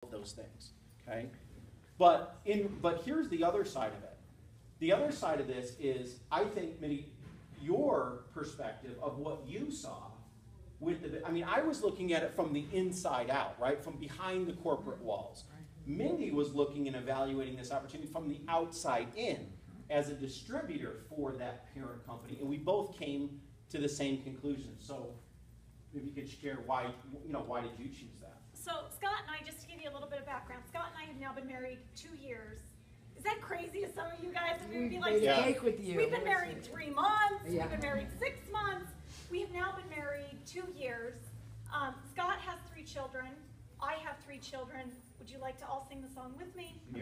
of those things. Okay, but here's the other side of it. The other side of this is, I think, Mindy, your perspective of what you saw with the, I mean, I was looking at it from the inside out, right? From behind the corporate walls. Mindy was looking and evaluating this opportunity from the outside in as a distributor for that parent company. And we both came to the same conclusion. So maybe you could share why, why did you choose that? So Scott and I, just to give you a little bit of background, Scott and I have now been married 2 years. Is that crazy to some of you guys? We would be like, yeah. Cake with you. We've been married 3 months. Yeah. We've been married 6 months. We have now been married 2 years. Scott has 3 children. I have 3 children. Would you like to all sing the song with me? We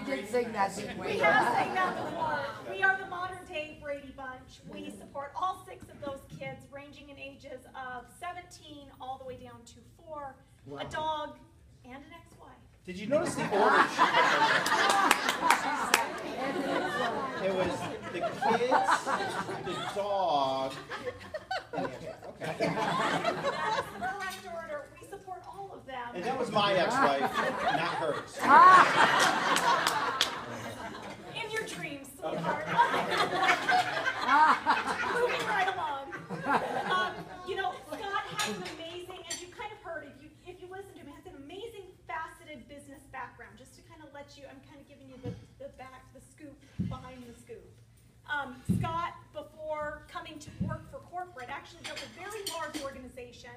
did sing that before. We have sang that before. We are the modern day Brady Bunch. We support all 6 of those kids, ranging in ages of 17 all the way down to 4, wow. A dog, and an ex-wife. Did you notice the order? It was the kids, the dog, and the ex-wife. Okay. That's the correct order. We support all of them. And that was my ex-wife, not hers. In your dreams, sweetheart. Moving right along. Scott has an amazing, as you kind of heard, if you listen to him, has an amazing faceted business background. Just to kind of let you, I'm kind of giving you the scoop behind the scoop. Scott, before coming to work for corporate, actually built a very large organization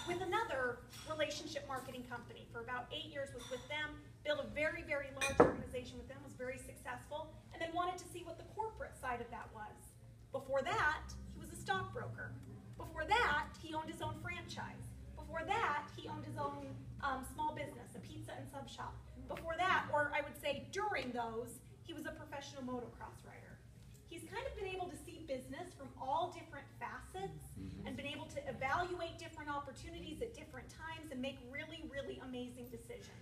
with another relationship marketing company. For about 8 years was with them, built a very, very large organization with them, was very successful, and then wanted to see what the corporate side of that was. Before that, he was a stockbroker. Before that, he owned his own franchise. Before that, he owned his own small business, a pizza and sub shop. Before that, or I would say during those, he was a professional motocross rider. He's kind of been able to see business from all different facets and been able to evaluate different opportunities at different times and make really, really amazing decisions.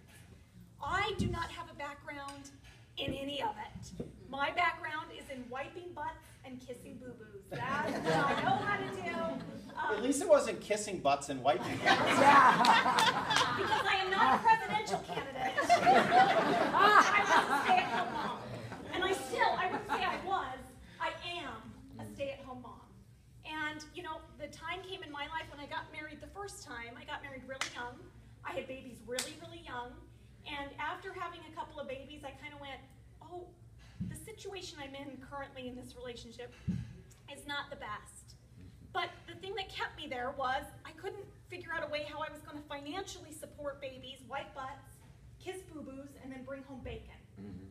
I do not have a background in any of it. My background is in wiping butts and kissing boo-boos. That's what I know how to do. At least it wasn't kissing butts and wiping butts. Because I am not a presidential candidate. I was a stay-at-home mom. And I would say I am a stay-at-home mom. And, the time came in my life when I got married the first time. I got married really young. I had babies really, really young. And after having a couple of babies, I kind of went, oh, the situation I'm in currently in this relationship is not the best. But the thing that kept me there was I couldn't figure out a way how I was going to financially support babies, wipe butts, kiss boo-boos, and then bring home bacon.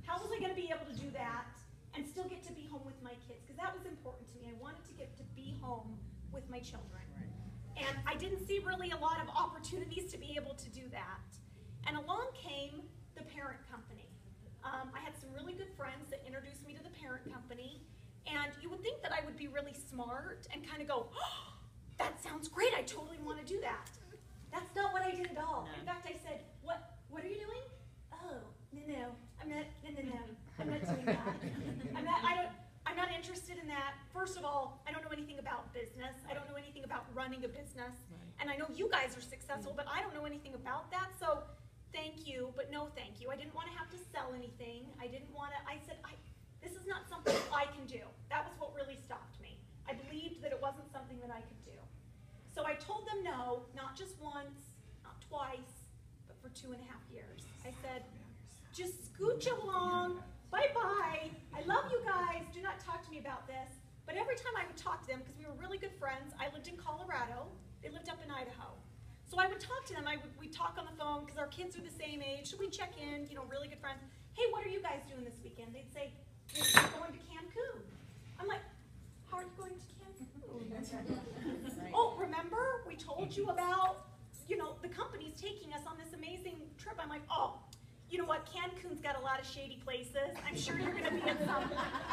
How was I going to be able to do that and still get to be home with my kids? Because that was important to me. I wanted to get to be home with my children. And I didn't see really a lot of opportunities to be able to do that. And along came the parent company. I had some really good friends that introduced me to the parent company. And you would think that I would be really smart and kind of go, oh, that sounds great. I totally want to do that. That's not what I did at all. No. In fact, I said, what are you doing? Oh, no, I'm not doing that. I'm not interested in that. First of all, I don't know anything about business. I don't know anything about running a business. And I know you guys are successful, but I don't know anything about that. So thank you, but no thank you. I didn't want to have to sell anything. I said, this is not something I can do. That was what really stopped me. I believed that it wasn't something that I could do. So I told them no, not just once, not twice, but for 2.5 years. I said, just scooch along, bye-bye. I love you guys, do not talk to me about this. But every time I would talk to them, because we were really good friends, I lived in Colorado, they lived up in Idaho. So I would talk to them, we'd talk on the phone, because our kids are the same age, so we'd check in, really good friends. Hey, what are you guys doing this weekend? They'd say, we're going to Cancun. I'm like, how are you going to Cancun? Oh, remember, we told you about, the company's taking us on this amazing trip. I'm like, oh, you know what, Cancun's got a lot of shady places. I'm sure you're going to be in some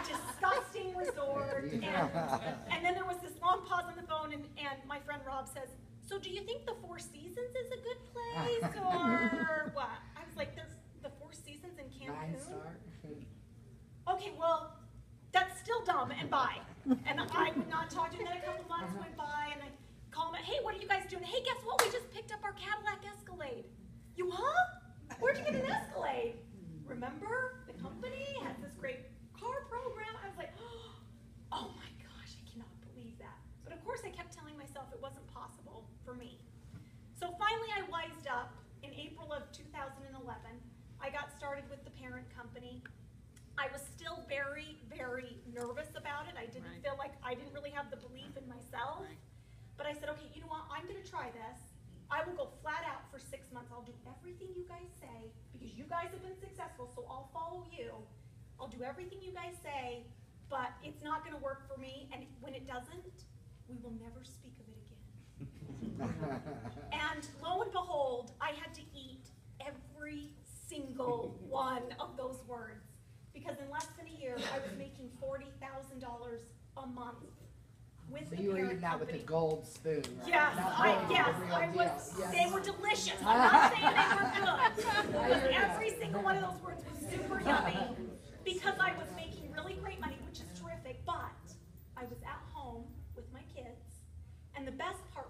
disgusting resort. And then there was this long pause on the phone, and my friend Rob says, so do you think the Four Seasons is a good place, or what? I was like, there's the Four Seasons in Cancun? 9-star. Okay, well, that's still dumb, and bye. And I would not talk to him. Then a couple months went by, and I call him, hey, what are you guys doing? Hey, guess what? We just picked up our April of 2011. I got started with the parent company. I was still very, very nervous about it. I didn't feel like I didn't really have the belief in myself. But I said, okay, you know what? I'm going to try this. I will go flat out for 6 months. I'll do everything you guys say because you guys have been successful, so I'll follow you. I'll do everything you guys say, but it's not going to work for me. And when it doesn't, we will never speak of it again. And lo and behold, I had to eat every single one of those words. Because in less than a year, I was making $40,000 a month with the So you were parent eating that with company. a gold spoon, right? Yes, Not I gold, the real was. deal. They Yes. were delicious. I'm not saying they were good. Every single one of those words was super yummy because I was making really great money, which is terrific. But I was at home with my kids, and the best part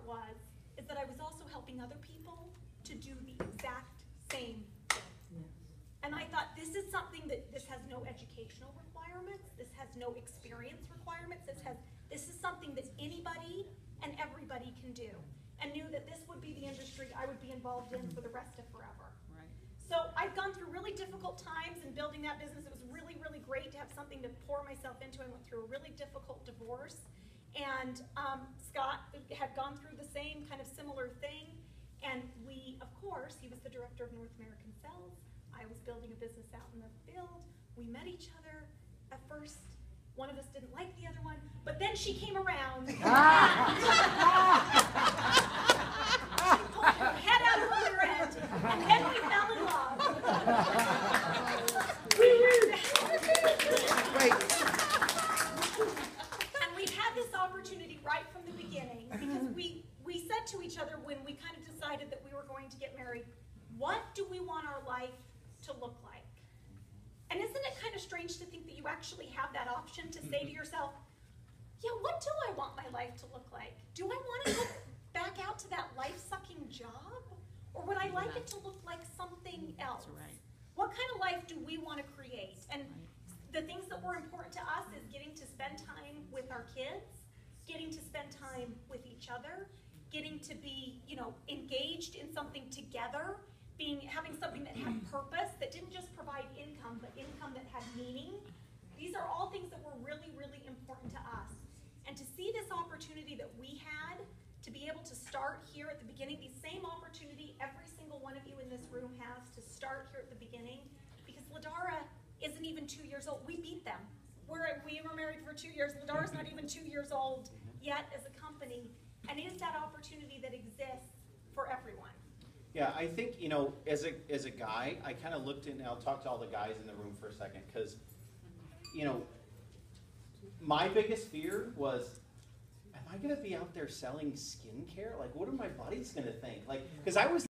is that I was also helping other people to do the exact same thing. And I thought, this is something that this has no educational requirements, this has no experience requirements, this is something that anybody and everybody can do. And knew that this would be the industry I would be involved in for the rest of forever. Right. So I've gone through really difficult times in building that business. It was really, really great to have something to pour myself into. I went through a really difficult divorce. And Scott had gone through the same kind of similar thing. And we, of course, he was the director of North American Sales. I was building a business out in the field. We met each other. At first, one of us didn't like the other one, but then she came around. She pulled her head out of her rear end, and then we fell in love. And we've had this opportunity right from the beginning because we said to each other when we kind of decided that we were going to get married, what do we want our life to look like? And isn't it kind of strange to think that you actually have that option to say to yourself, yeah, what do I want my life to look like? Do I want to go back out to that life-sucking job? Or would I like it to look like something else? That's right. What kind of life do we want to create? And the things that were important to us is getting to spend time with our kids, getting to spend time with each other, getting to be, engaged in something together, having something that had purpose, that didn't just provide income, but income that had meaning. These are all things that were really, really important to us. And to see this opportunity that we had, to be able to start here at the beginning, the same opportunity every single one of you in this room has to start here at the beginning, because Ladara isn't even 2 years old. We beat them. We were married for 2 years. Ladara's not even 2 years old yet as a company. And it is that opportunity that exists for everyone. Yeah, I think, as a guy, I kind of looked in, and I'll talk to all the guys in the room for a second, because, my biggest fear was, am I going to be out there selling skincare? Like, what are my buddies going to think? Like, because I was